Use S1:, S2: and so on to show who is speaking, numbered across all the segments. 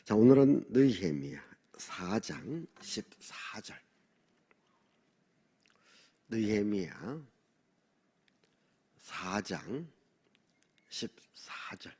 S1: 자, 오늘은 느헤미야 4장 14절. 느헤미야 4장 14절.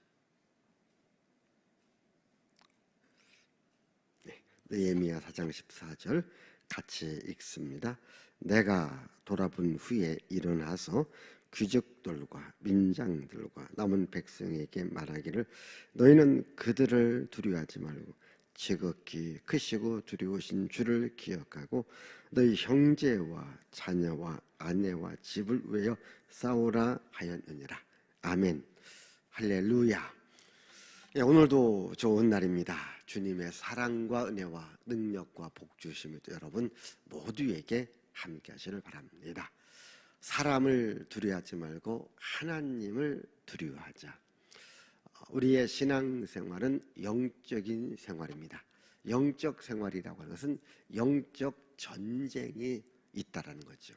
S1: 느헤미야 4장 14절 같이 읽습니다. 내가 돌아본 후에 일어나서 귀족들과 민장들과 남은 백성에게 말하기를 너희는 그들을 두려워하지 말고 지극히 크시고 두려우신 주를 기억하고 너희 형제와 자녀와 아내와 집을 위하여 싸우라 하였느니라. 아멘. 할렐루야. 오늘도 좋은 날입니다. 주님의 사랑과 은혜와 능력과 복주심이 여러분 모두에게 함께 하시를 바랍니다. 사람을 두려워하지 말고 하나님을 두려워하자. 우리의 신앙생활은 영적인 생활입니다. 영적 생활이라고 하는 것은 영적 전쟁이 있다라는 거죠.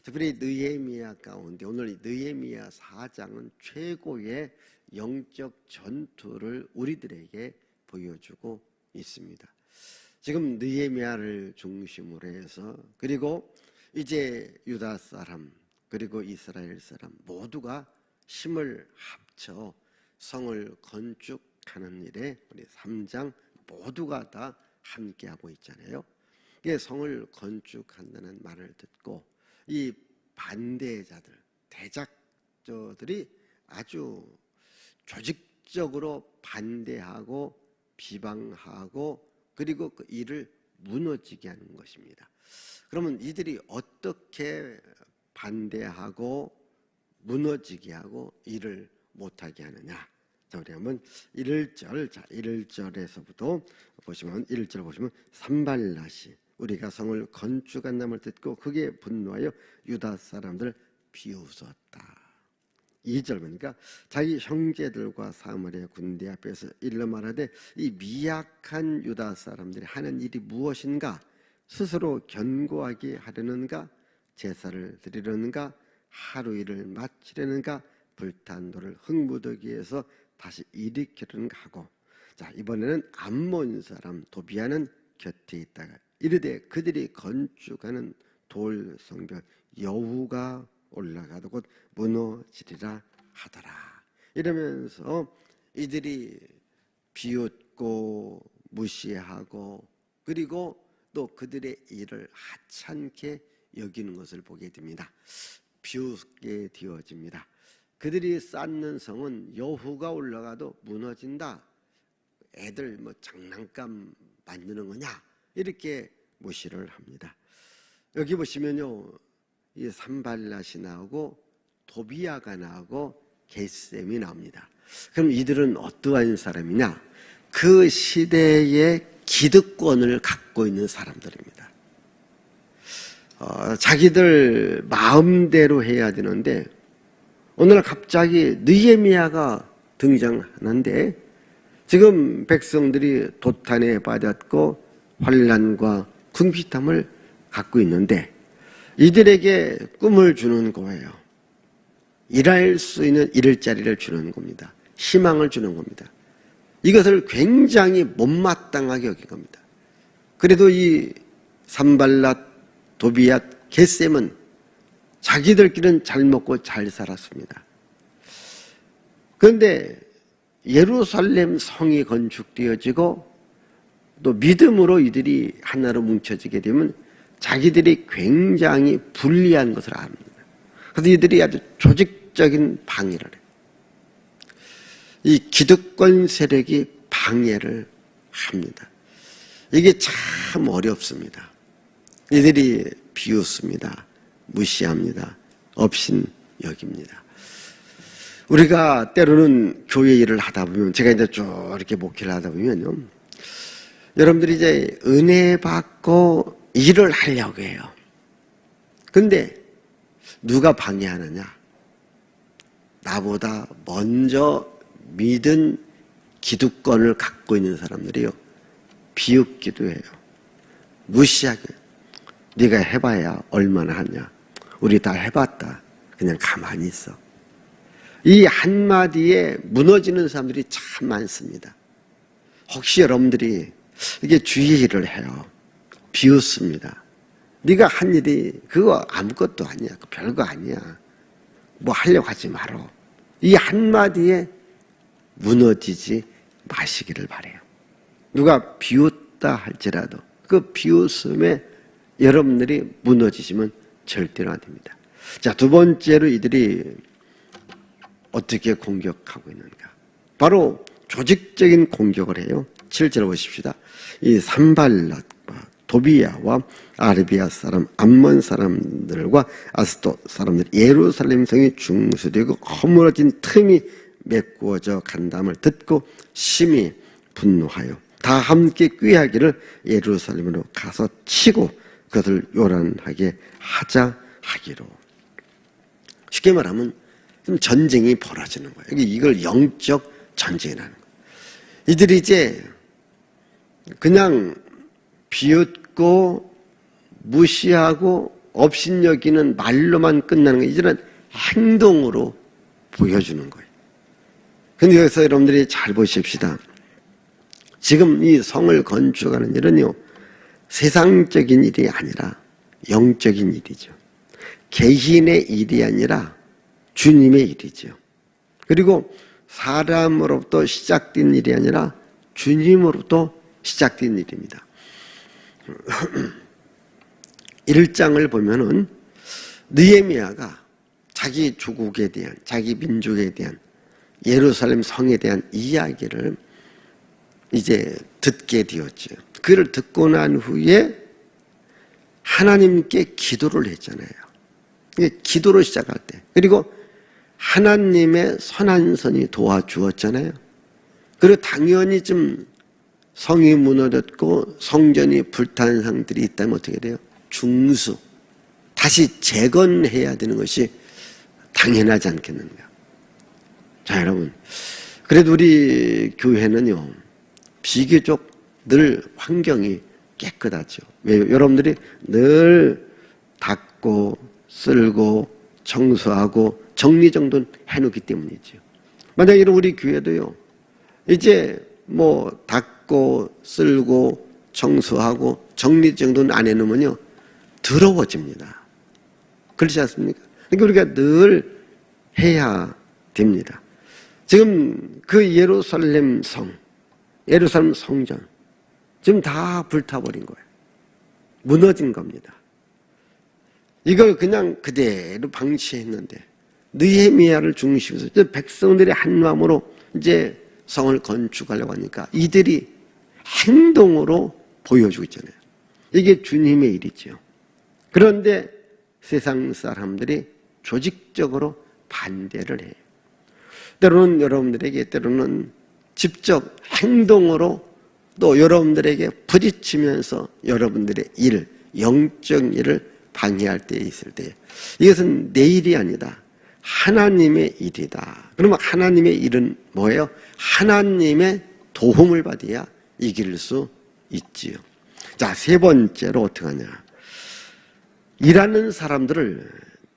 S1: 특별히 느헤미야 가운데 오늘 느헤미야 4장은 최고의 영적 전투를 우리들에게 보여주고 있습니다. 지금 느헤미야를 중심으로 해서 그리고 이제 유다 사람 그리고 이스라엘 사람 모두가 힘을 합쳐 성을 건축하는 일에 우리 3장 모두가 다 함께하고 있잖아요. 이게 성을 건축한다는 말을 듣고 이 반대자들, 대작자들이 아주 조직적으로 반대하고 비방하고 그리고 그 일을 무너지게 하는 것입니다. 그러면 이들이 어떻게 반대하고 무너지게 하고 일을 못하게 하느냐? 자, 우리 한번 1절에서부터 보시면 1절 보시면 산발랏이 우리가 성을 건축한다는 듣고 크게 분노하여 유다 사람들 비웃었다. 2절 보니까 자기 형제들과 사마리아 군대 앞에서 일러 말하되 이 미약한 유다 사람들이 하는 일이 무엇인가? 스스로 견고하게 하려는가? 제사를 드리려는가? 하루 일을 마치려는가? 불탄 돌을 흙무더기에서 다시 일으키려는가 하고, 자, 이번에는 암몬 사람 도비아는 곁에 있다가 이르되 그들이 건축하는 돌 성벽 여후가 올라가도 곧 무너지리라 하더라. 이러면서 이들이 비웃고 무시하고 그리고 또 그들의 일을 하찮게 여기는 것을 보게 됩니다. 비웃게 되어집니다. 그들이 쌓는 성은 여후가 올라가도 무너진다. 애들 뭐 장난감 만드는 거냐? 이렇게 무시를 합니다. 여기 보시면요, 이 산발랏이 나오고 도비아가 나오고 게셈이 나옵니다. 그럼 이들은 어떠한 사람이냐? 그 시대의 기득권을 갖고 있는 사람들입니다. 자기들 마음대로 해야 되는데 오늘 갑자기 느헤미야가 등장하는데 지금 백성들이 도탄에 빠졌고 환난과 궁핍함을 갖고 있는데 이들에게 꿈을 주는 거예요. 일할 수 있는 일자리를 주는 겁니다. 희망을 주는 겁니다. 이것을 굉장히 못마땅하게 여긴 겁니다. 그래도 이 산발랏, 도비아, 게셈은 자기들끼리는 잘 먹고 잘 살았습니다. 그런데 예루살렘 성이 건축되어지고 또 믿음으로 이들이 하나로 뭉쳐지게 되면 자기들이 굉장히 불리한 것을 압니다. 그래서 이들이 아주 조직적인 방해를 해요. 이 기득권 세력이 방해를 합니다. 이게 참 어렵습니다. 이들이 비웃습니다. 무시합니다. 업신여깁니다. 우리가 때로는 교회 일을 하다 보면 제가 이제 쭉 이렇게 목회를 하다 보면요, 여러분들이 이제 은혜 받고 일을 하려고 해요. 근데 누가 방해하느냐? 나보다 먼저 믿은 기득권을 갖고 있는 사람들이요, 비웃기도 해요. 무시하게. 네가 해봐야 얼마나 하냐? 우리 다 해봤다. 그냥 가만히 있어. 이 한마디에 무너지는 사람들이 참 많습니다. 혹시 여러분들이 이게 주의를 해요. 비웃습니다. 네가 한 일이 그거 아무것도 아니야. 별거 아니야. 뭐 하려고 하지 말어. 이 한마디에 무너지지 마시기를 바라요. 누가 비웃다 할지라도 그 비웃음에 여러분들이 무너지시면 절대로 안 됩니다. 자, 두 번째로 이들이 어떻게 공격하고 있는가? 바로 조직적인 공격을 해요. 7절 보십시다. 이 산발랏과 도비야와 아르비아 사람, 암몬 사람들과 아스돗 사람들, 예루살렘 성이 중수되고 허물어진 틈이 메꾸어져 간담을 듣고 심히 분노하여 다 함께 꾀하기를 예루살렘으로 가서 치고 그것을 요란하게 하자 하기로. 쉽게 말하면 전쟁이 벌어지는 거예요. 이걸 영적 전쟁이라는 거예요. 이들이 이제 그냥 비웃고 무시하고 업신여기는 말로만 끝나는 거예요. 이제는 행동으로 보여주는 거예요. 근데 여기서 여러분들이 잘 보십시다. 지금 이 성을 건축하는 일은요, 세상적인 일이 아니라 영적인 일이죠. 개인의 일이 아니라 주님의 일이죠. 그리고 사람으로부터 시작된 일이 아니라 주님으로부터 시작된 일입니다. 1장을 보면은 느헤미야가 자기 조국에 대한, 자기 민족에 대한, 예루살렘 성에 대한 이야기를 이제 듣게 되었죠. 그를 듣고 난 후에 하나님께 기도를 했잖아요. 기도로 시작할 때. 그리고 하나님의 선한 선이 도와주었잖아요. 그리고 당연히 좀 성이 무너졌고 성전이 불탄 상들이 있다면 어떻게 돼요? 중수. 다시 재건해야 되는 것이 당연하지 않겠는가. 자, 여러분. 그래도 우리 교회는요, 비교적 늘 환경이 깨끗하죠. 왜요? 여러분들이 늘 닦고 쓸고 청소하고 정리정돈 해놓기 때문이죠. 만약에 우리 교회도요, 이제 뭐 닦고 쓸고 청소하고 정리정돈 안 해놓으면요, 더러워집니다. 그렇지 않습니까? 그러니까 우리가 늘 해야 됩니다. 지금 그 예루살렘 성, 예루살렘 성전 지금 다 불타버린 거예요. 무너진 겁니다. 이걸 그냥 그대로 방치했는데 느헤미야를 중심으로 백성들이 한 마음으로 이제 성을 건축하려고 하니까 이들이 행동으로 보여주고 있잖아요. 이게 주님의 일이죠. 그런데 세상 사람들이 조직적으로 반대를 해요. 때로는 여러분들에게, 때로는 직접 행동으로 또 여러분들에게 부딪히면서 여러분들의 일, 영적 일을 방해할 때 있을 때, 이것은 내 일이 아니다. 하나님의 일이다. 그러면 하나님의 일은 뭐예요? 하나님의 도움을 받아야 이길 수 있지요. 자, 세 번째로 어떻게 하냐. 일하는 사람들을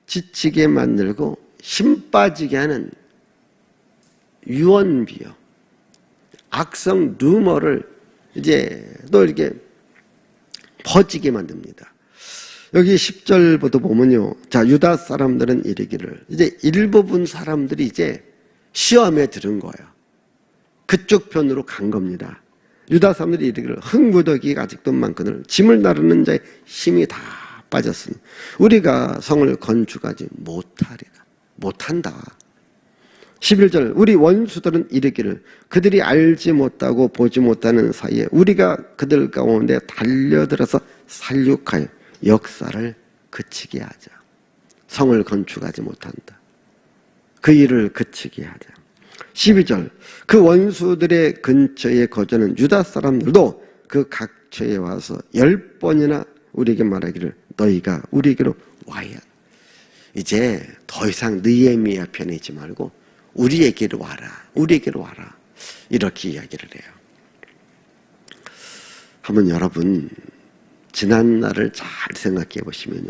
S1: 지치게 만들고 힘 빠지게 하는 유언비어, 악성 루머를 이제 또 이렇게 퍼지게 만듭니다. 여기 10절부터 보면요. 자, 유다 사람들은 이르기를, 이제 일부분 사람들이 이제 시험에 들은 거예요. 그쪽 편으로 간 겁니다. 유다 사람들이 이르기를 흙무더기가 아직도 많거늘 짐을 나르는 자의 힘이 다 빠졌으니 우리가 성을 건축하지 못하리라. 못한다. 11절 우리 원수들은 이르기를 그들이 알지 못하고 보지 못하는 사이에 우리가 그들 가운데 달려들어서 살육하여 역사를 그치게 하자. 성을 건축하지 못한다. 그 일을 그치게 하자. 12절 그 원수들의 근처에 거주하는 유다 사람들도 그 각처에 와서 10번이나 우리에게 말하기를 너희가 우리에게로 와야. 이제 더 이상 느헤미야 편에 있지 말고 우리에게로 와라. 우리에게로 와라. 이렇게 이야기를 해요. 한번 여러분 지난 날을 잘 생각해 보시면요.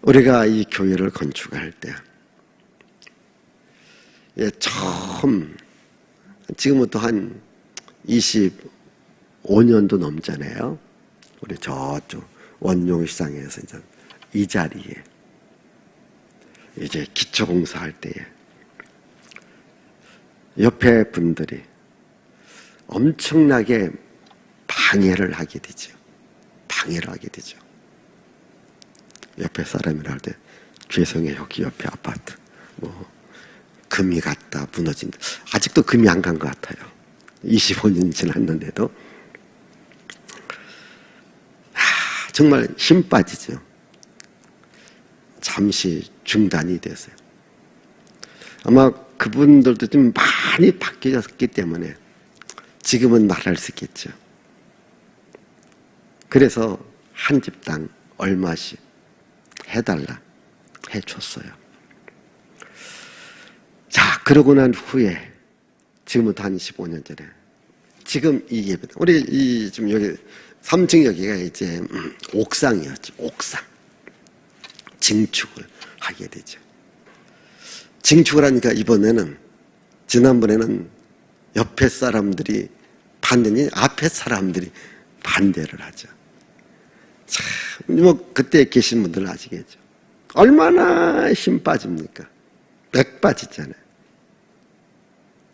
S1: 우리가 이 교회를 건축할 때 처음 지금부터 한 25년도 넘잖아요. 우리 저쪽 원룡시장에서 이제 이 자리에 이제 기초공사할 때에 옆에 분들이 엄청나게 방해를 하게 되죠. 방해를 하게 되죠. 옆에 사람이라 할 때 죄송해요. 여기 옆에 아파트 뭐 금이 갔다 무너진다. 아직도 금이 안 간 것 같아요. 25년이 지났는데도 정말 힘 빠지죠. 잠시 중단이 됐어요. 아마 그분들도 좀 많이 바뀌었기 때문에 지금은 말할 수 있겠죠. 그래서 한 집당 얼마씩 해달라 해줬어요. 자, 그러고 난 후에 지금부터 한 15년 전에 지금 이 예배 우리 지금 여기 3층 여기가 이제 옥상이었죠. 옥상 증축을 하게 되죠. 증축을 하니까 이번에는 지난번에는 옆에 사람들이 반대니 앞에 사람들이 반대를 하죠. 참, 뭐 그때 계신 분들은 아시겠죠. 얼마나 힘 빠집니까? 맥 빠지잖아요.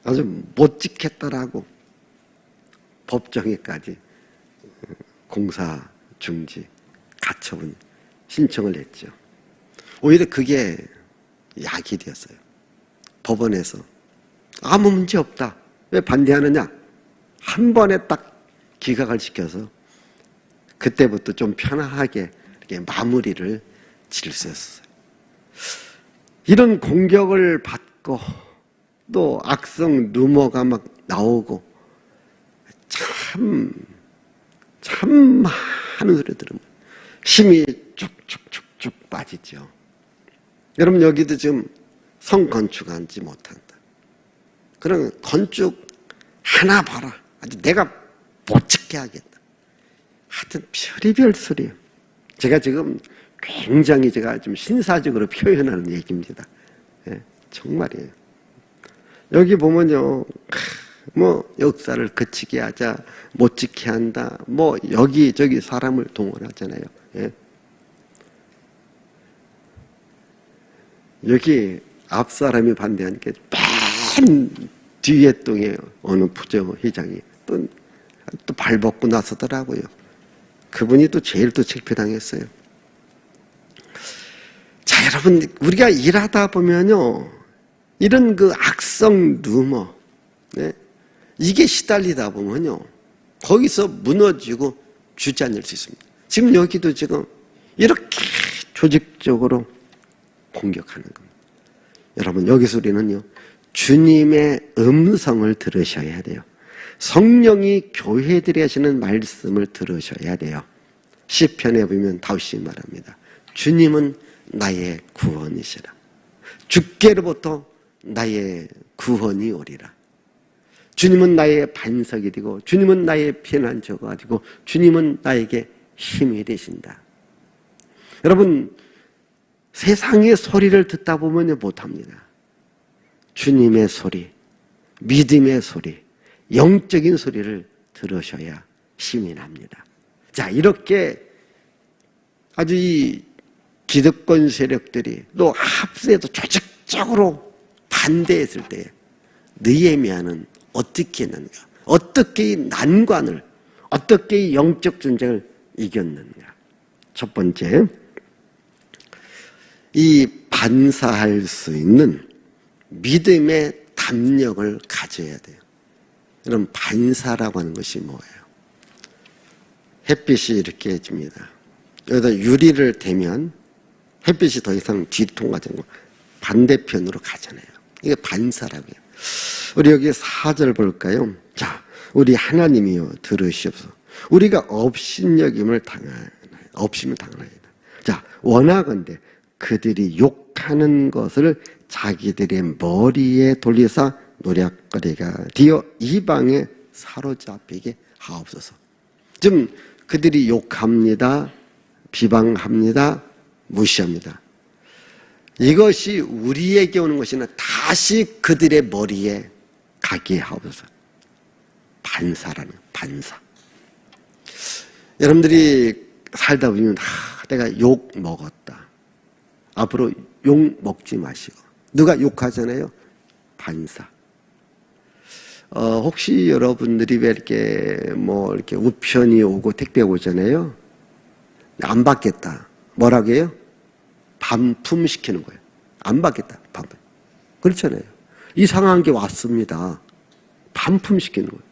S1: 아주 못 짓겠다라고 법정에까지 공사 중지 가처분 신청을 했죠. 오히려 그게 약이 되었어요. 법원에서 아무 문제 없다. 왜 반대하느냐? 한 번에 딱 기각을 시켜서 그때부터 좀 편안하게 이렇게 마무리를 질 수 있었어요. 이런 공격을 받고 또 악성 루머가 막 나오고 참 많은 소리 들으면 힘이 쭉쭉쭉쭉 빠지죠. 여러분 여기도 지금 성건축하지 못한다. 그럼 건축 하나 봐라. 아주 내가 못 짓게 하겠다. 하여튼 별의별 소리예요. 제가 지금 굉장히 제가 좀 신사적으로 표현하는 얘기입니다. 예, 정말이에요. 여기 보면요. 뭐 역사를 그치게 하자, 못 지게 한다. 뭐 여기저기 사람을 동원하잖아요. 예. 여기 앞 사람이 반대하니까 맨 뒤에 동에 어느 부정회장이 또 발벗고 나서더라고요. 그분이 또 제일 또 창피당했어요. 자, 여러분 우리가 일하다 보면요, 이런 그 악성 루머, 네? 이게 시달리다 보면요, 거기서 무너지고 주저앉을 수 있습니다. 지금 여기도 지금 이렇게 조직적으로 공격하는 겁니다. 여러분 여기서 우리는요, 주님의 음성을 들으셔야 돼요. 성령이 교회들이 하시는 말씀을 들으셔야 돼요. 시편에 보면 다윗이 말합니다. 주님은 나의 구원이시라. 주께로부터 나의 구원이 오리라. 주님은 나의 반석이 되고 주님은 나의 피난처가 되고 주님은 나에게 힘이 되신다. 여러분 세상의 소리를 듣다 보면 못합니다. 주님의 소리, 믿음의 소리, 영적인 소리를 들으셔야 힘이 납니다. 자, 이렇게 아주 이 기득권 세력들이 또 합세도 조직적으로 반대했을 때 느헤미야는 어떻게 했는가? 어떻게 이 난관을, 어떻게 이 영적 전쟁을 이겼는가? 첫 번째, 이 반사할 수 있는 믿음의 담력을 가져야 돼요. 그럼 반사라고 하는 것이 뭐예요? 햇빛이 이렇게 해줍니다. 여기다 유리를 대면 햇빛이 더 이상 뒤로 통과되는 거 반대편으로 가잖아요. 이게 반사라고 해요. 우리 여기 4절 볼까요? 자, 우리 하나님이여 들으시옵소서. 우리가 업신여김을 당하나이다. 업심을 당하나이다. 자, 원하건대 그들이 욕하는 것을 자기들의 머리에 돌리사 노략거리가 되어 이방에 사로잡히게 하옵소서. 지금 그들이 욕합니다. 비방합니다. 무시합니다. 이것이 우리에게 오는 것이 아니라 다시 그들의 머리에 가게 하옵소서. 반사라는 거예요. 반사. 여러분들이 살다 보면 내가 욕 먹었다. 앞으로 욕 먹지 마시고. 누가 욕하잖아요? 반사. 혹시 여러분들이 왜 이렇게 우편이 오고 택배 오잖아요? 안 받겠다. 뭐라고 해요? 반품시키는 거예요. 안 받겠다. 반품. 그렇잖아요. 이상한 게 왔습니다. 반품시키는 거예요.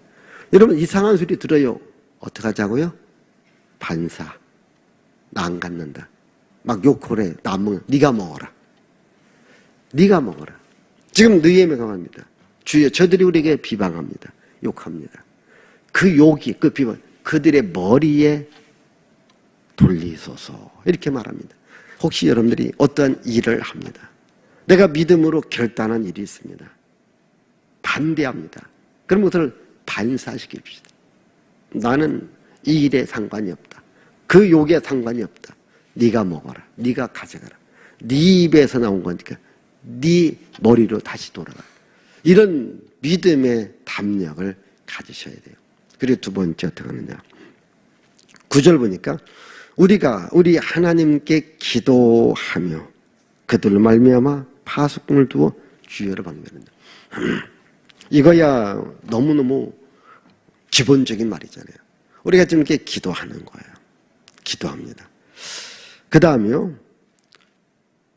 S1: 여러분 이상한 소리 들어요. 어떡하자고요? 반사. 나 안 갖는다. 막 욕을 해. 나 안 먹어. 네가 먹어라. 네가 먹어라. 지금 느헤미야가 합니다. 주여 저들이 우리에게 비방합니다. 욕합니다. 그 욕이 그 비방 그들의 머리에 돌리소서 이렇게 말합니다. 혹시 여러분들이 어떠한 일을 합니다. 내가 믿음으로 결단한 일이 있습니다. 반대합니다. 그럼 그것을 반사시킵시다. 나는 이 일에 상관이 없다. 그 욕에 상관이 없다. 네가 먹어라. 네가 가져가라. 네 입에서 나온 거니까 네 머리로 다시 돌아가. 이런 믿음의 담력을 가지셔야 돼요. 그리고 두 번째 어떻게 하느냐. 9절 보니까 우리가 우리 하나님께 기도하며 그들로 말미암아 파수꾼을 두어 주여를 방문한다. 이거야 너무너무 기본적인 말이잖아요. 우리가 지금 이렇게 기도하는 거예요. 기도합니다. 그 다음에요.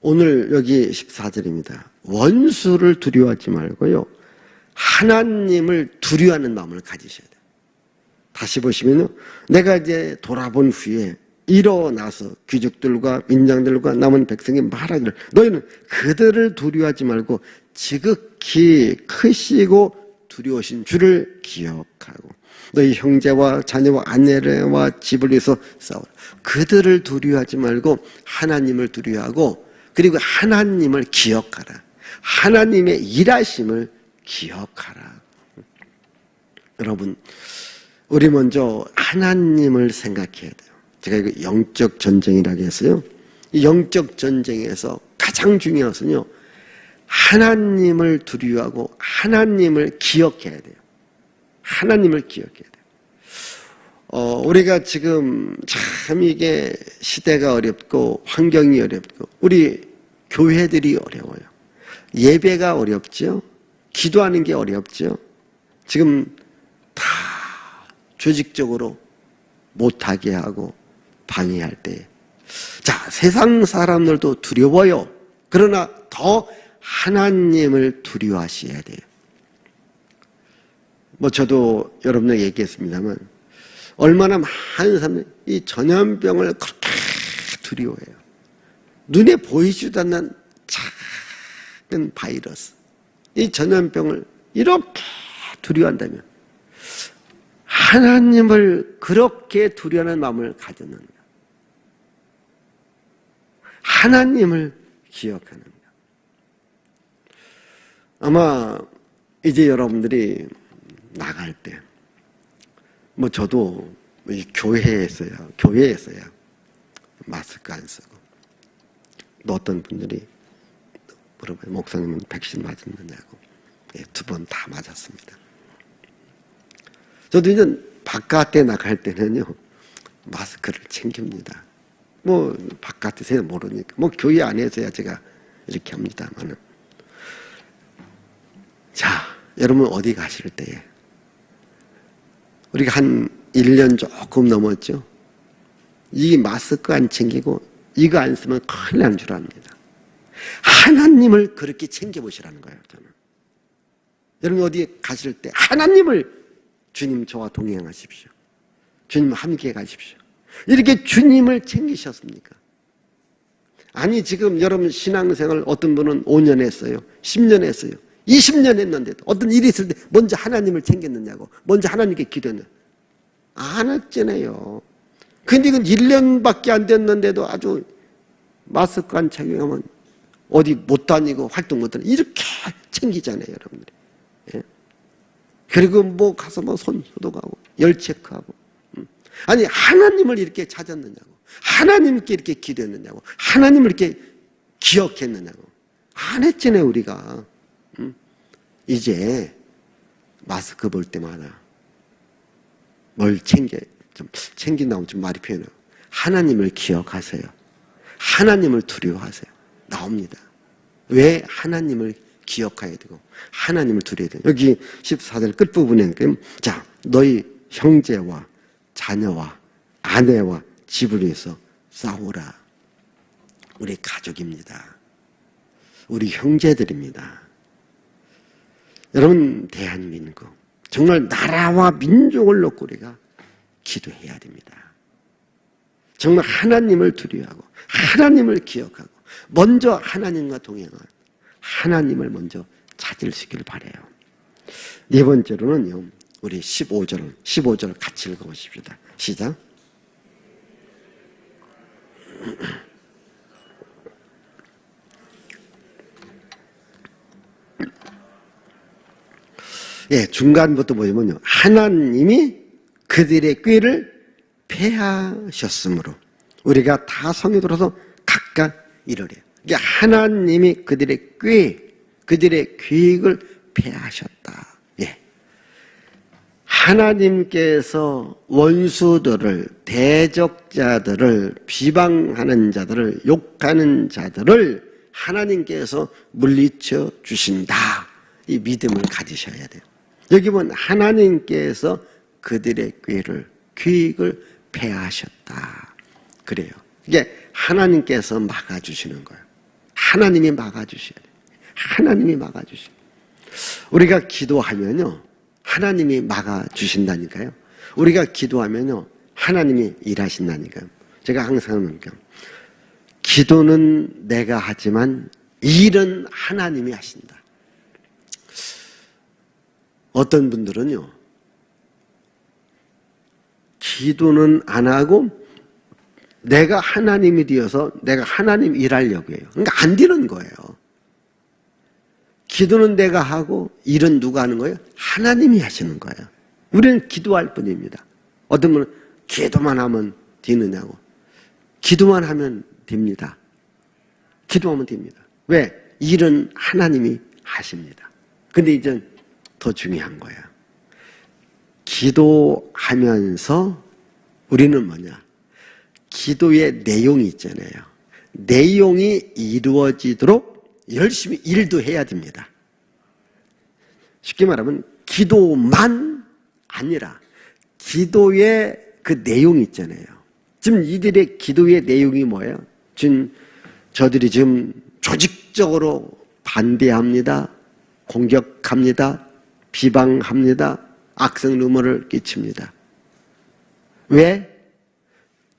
S1: 오늘 여기 14절입니다. 원수를 두려워하지 말고요. 하나님을 두려워하는 마음을 가지셔야 돼요. 다시 보시면요. 내가 이제 돌아본 후에 일어나서 귀족들과 민장들과 남은 백성이 말하기를 너희는 그들을 두려워하지 말고 지극히 크시고 두려우신 주를 기억하고 너희 형제와 자녀와 아내와 집을 위해서 싸우라. 그들을 두려워하지 말고 하나님을 두려워하고 그리고 하나님을 기억하라. 하나님의 일하심을 기억하라. 여러분 우리 먼저 하나님을 생각해야 돼요. 제가 이거 영적 전쟁이라고 했어요. 이 영적 전쟁에서 가장 중요한 것은요. 하나님을 두려워하고 하나님을 기억해야 돼요. 하나님을 기억해야 돼요. 우리가 지금 참 이게 시대가 어렵고 환경이 어렵고 우리 교회들이 어려워요. 예배가 어렵죠. 기도하는 게 어렵죠. 지금 다 조직적으로 못하게 하고 방해할 때. 자, 세상 사람들도 두려워요. 그러나 더 하나님을 두려워하셔야 돼요. 저도 여러분에게 얘기했습니다만 얼마나 많은 사람들이 이 전염병을 그렇게 두려워해요. 눈에 보이지도 않는 작은 바이러스. 이 전염병을 이렇게 두려워한다면 하나님을 그렇게 두려워하는 마음을 가졌는가? 하나님을 기억하는가? 아마 이제 여러분들이 나갈 때 저도 교회에서야 마스크 안 쓰고 또 어떤 분들이 물어봐요. 목사님은 백신 맞았느냐고. 2번 다 맞았습니다. 저도 이제 바깥에 나갈 때는요 마스크를 챙깁니다. 바깥에서야 모르니까 교회 안에서야 제가 이렇게 합니다만은. 자, 여러분 어디 가실 때에 우리가 한 1년 조금 넘었죠. 이 마스크 안 챙기고 이거 안 쓰면 큰일 난 줄 압니다. 하나님을 그렇게 챙겨보시라는 거예요. 저는 여러분 어디 가실 때 하나님을 주님 저와 동행하십시오. 주님 함께 가십시오. 이렇게 주님을 챙기셨습니까? 아니 지금 여러분 신앙생활 어떤 분은 5년 했어요. 10년 했어요. 20년 했는데도 어떤 일이 있을 때 먼저 하나님을 챙겼느냐고. 먼저 하나님께 기도했느냐. 안 했잖아요. 근데 이건 1년밖에 안 됐는데도 아주 마스크 안 착용하면 어디 못 다니고 활동 못 다니고 이렇게 챙기잖아요, 여러분들이. 예? 그리고 가서 손 소독하고 열 체크하고. 아니 하나님을 이렇게 찾았느냐고. 하나님께 이렇게 기도했느냐고. 하나님을 이렇게 기억했느냐고. 안 했잖아요, 우리가. 이제 마스크 볼 때마다 뭘 챙긴다고 좀 말이 표현해요. 하나님을 기억하세요. 하나님을 두려워하세요. 나옵니다. 왜 하나님을 기억해야 되고 하나님을 두려워야 되고 여기 14절 끝부분에 자 너희 형제와 자녀와 아내와 집을 위해서 싸우라. 우리 가족입니다. 우리 형제들입니다. 여러분 대한민국 정말 나라와 민족을 놓고 우리가 기도해야 됩니다. 정말 하나님을 두려워하고 하나님을 기억하고 먼저 하나님과 동행한 하나님을 먼저 찾으시길 바라요. 네 번째로는요. 우리 15절 같이 읽어보십시다. 시작. 예, 중간부터 보면요. 하나님이 그들의 꾀를 패하셨으므로 우리가 다 성에 들어서 각각 이르래요. 이게 하나님이 그들의 그들의 계획을 패하셨다. 예. 하나님께서 원수들을, 대적자들을, 비방하는 자들을, 욕하는 자들을 하나님께서 물리쳐 주신다. 이 믿음을 가지셔야 돼요. 여기 보면 하나님께서 그들의 계획을 패하셨다. 그래요. 이게 하나님께서 막아주시는 거예요. 하나님이 막아주셔야 돼요. 하나님이 막아주셔야 돼요. 우리가 기도하면요. 하나님이 막아주신다니까요. 우리가 기도하면요. 하나님이 일하신다니까요. 제가 항상 하니까 기도는 내가 하지만 일은 하나님이 하신다. 어떤 분들은요. 기도는 안 하고 내가 하나님이 되어서 내가 하나님 일하려고 해요. 그러니까 안 되는 거예요. 기도는 내가 하고 일은 누가 하는 거예요? 하나님이 하시는 거예요. 우리는 기도할 뿐입니다. 어떤 분은 기도만 하면 되느냐고. 기도만 하면 됩니다. 기도하면 됩니다. 왜? 일은 하나님이 하십니다. 근데 이제 더 중요한 거예요. 기도하면서 우리는 뭐냐? 기도의 내용이 있잖아요. 내용이 이루어지도록 열심히 일도 해야 됩니다. 쉽게 말하면 기도만 아니라 기도의 그 내용이 있잖아요. 지금 이들의 기도의 내용이 뭐예요? 지금 저들이 지금 조직적으로 반대합니다. 공격합니다. 비방합니다. 악성 루머를 끼칩니다. 왜?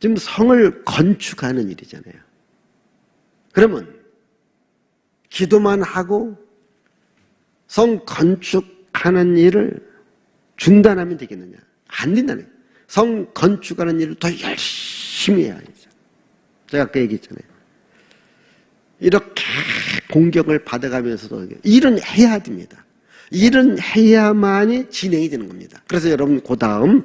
S1: 지금 성을 건축하는 일이잖아요. 그러면 기도만 하고 성 건축하는 일을 중단하면 되겠느냐? 안 된다는 거예요. 성 건축하는 일을 더 열심히 해야죠. 제가 아까 얘기했잖아요. 이렇게 공격을 받아가면서도 일은 해야 됩니다. 일은 해야만이 진행이 되는 겁니다. 그래서 여러분 그 다음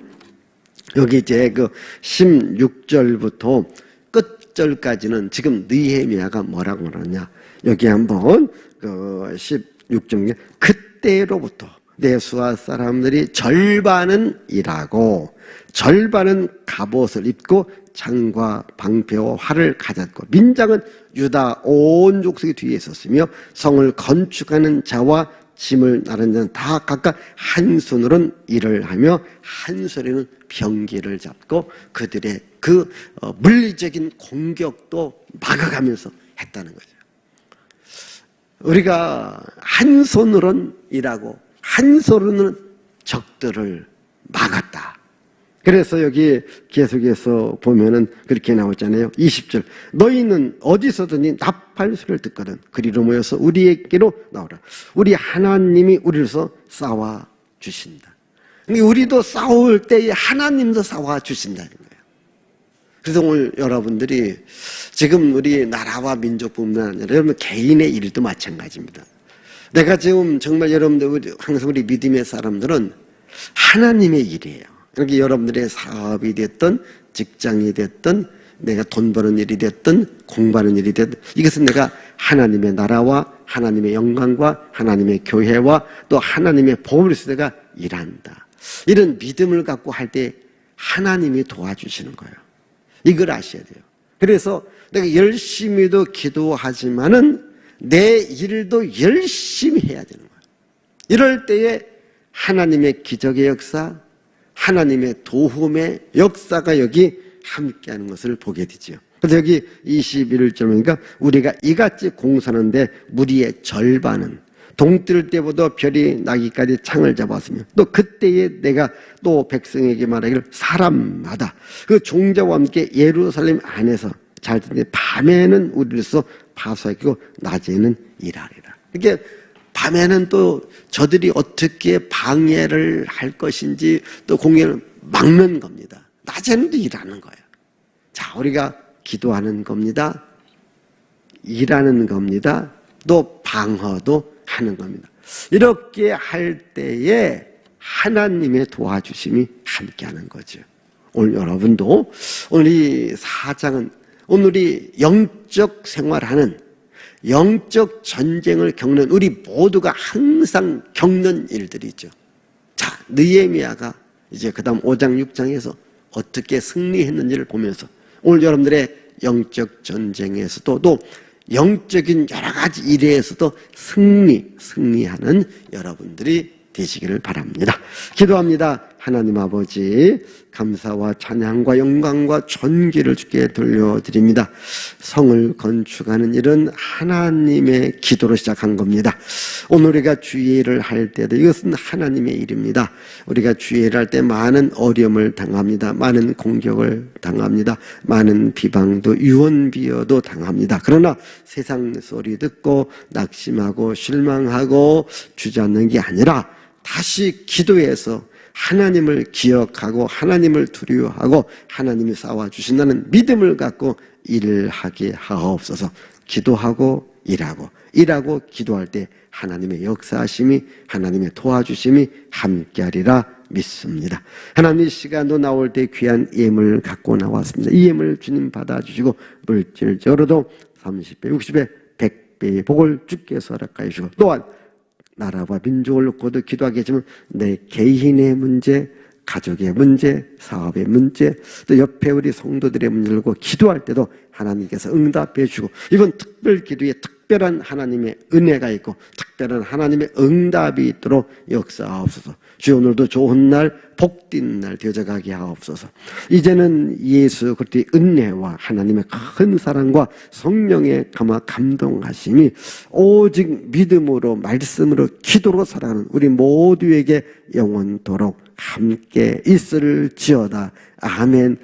S1: 여기 이제 그 16절부터 끝절까지는 지금 느헤미야가 뭐라고 그러냐. 여기 한번 그 16절에 그때로부터 내수아 사람들이 절반은 일하고 절반은 갑옷을 입고 창과 방패와 활을 가졌고 민장은 유다 온 족속이 뒤에 있었으며 성을 건축하는 자와 짐을 나르는 자는 다 각각 한 손으로는 일을 하며 한 손에는 병기를 잡고 그들의 그 물리적인 공격도 막아가면서 했다는 거죠. 우리가 한 손으로는 일하고 한 손으로는 적들을 막았다. 그래서 여기 계속해서 보면은 그렇게 나오잖아요. 20절. 너희는 어디서든지 나팔 소리를 듣거든 그리로 모여서 우리에게로 나오라. 우리 하나님이 우리로서 싸워 주신다. 우리도 싸울 때에 하나님도 싸워 주신다는 거예요. 그래서 오늘 여러분들이 지금 우리 나라와 민족뿐만 아니라 여러분 개인의 일도 마찬가지입니다. 내가 지금 정말 여러분들 항상 우리 믿음의 사람들은 하나님의 일이에요. 그러니까 여러분들의 사업이 됐든 직장이 됐든 내가 돈 버는 일이 됐든 공부하는 일이 됐든 이것은 내가 하나님의 나라와 하나님의 영광과 하나님의 교회와 또 하나님의 복음을 위해서 내가 일한다. 이런 믿음을 갖고 할 때 하나님이 도와주시는 거예요. 이걸 아셔야 돼요. 그래서 내가 열심히도 기도하지만은 내 일도 열심히 해야 되는 거예요. 이럴 때에 하나님의 기적의 역사, 하나님의 도움의 역사가 여기 함께하는 것을 보게 되죠. 그래서 여기 21절 보니까 우리가 이같이 공사하는데 무리의 절반은 동뜰 때보다 별이 나기까지 창을 잡았으며 또 그때에 내가 또 백성에게 말하기를 사람마다 그 종자와 함께 예루살렘 안에서 잘 듣는데 밤에는 우리로서 파수하고 낮에는 일하리라. 이렇게 밤에는 또 저들이 어떻게 방해를 할 것인지 또 공연을 막는 겁니다. 낮에는 또 일하는 거예요. 자, 우리가 기도하는 겁니다. 일하는 겁니다. 또 방어도 하는 겁니다. 이렇게 할 때에 하나님의 도와주심이 함께하는 거죠. 오늘 여러분도 오늘 이 4장은 오늘이 영적 생활하는 영적 전쟁을 겪는 우리 모두가 항상 겪는 일들이죠. 자, 느헤미야가 이제 그 다음 5장 6장에서 어떻게 승리했는지를 보면서 오늘 여러분들의 영적 전쟁에서도 또 영적인 여러 가지 일에서도 승리하는 여러분들이 되시기를 바랍니다. 기도합니다. 하나님 아버지, 감사와 찬양과 영광과 존귀를 주께 돌려드립니다. 성을 건축하는 일은 하나님의 기도로 시작한 겁니다. 오늘 우리가 주의를 할 때도 이것은 하나님의 일입니다. 우리가 주의를 할 때 많은 어려움을 당합니다. 많은 공격을 당합니다. 많은 비방도 유언비어도 당합니다. 그러나 세상 소리 듣고 낙심하고 실망하고 주저앉는 게 아니라 다시 기도해서 하나님을 기억하고 하나님을 두려워하고 하나님이 싸워주신다는 믿음을 갖고 일을 하게 하옵소서. 기도하고 일하고 기도할 때 하나님의 역사하심이 하나님의 도와주심이 함께하리라 믿습니다. 하나님, 이 시간도 나올 때 귀한 예물 갖고 나왔습니다. 이 예물 주님 받아주시고 물질적으로도 30배 60배 100배의 복을 주께서 허락하여 주시고 또한 나라와 민족을 놓고도 기도하게 해주면 내 개인의 문제, 가족의 문제, 사업의 문제, 또 옆에 우리 성도들의 문제를 놓고 기도할 때도 하나님께서 응답해 주시고 이번 특별 기도에 특별한 하나님의 은혜가 있고 특별한 하나님의 응답이 있도록 역사하옵소서. 주여, 오늘도 좋은 날, 복된 날 되어가게 하옵소서. 이제는 예수 그리스도의 은혜와 하나님의 큰 사랑과 성령의 감동하심이 오직 믿음으로 말씀으로 기도로 살아가는 우리 모두에게 영원토록 함께 있을지어다. 아멘.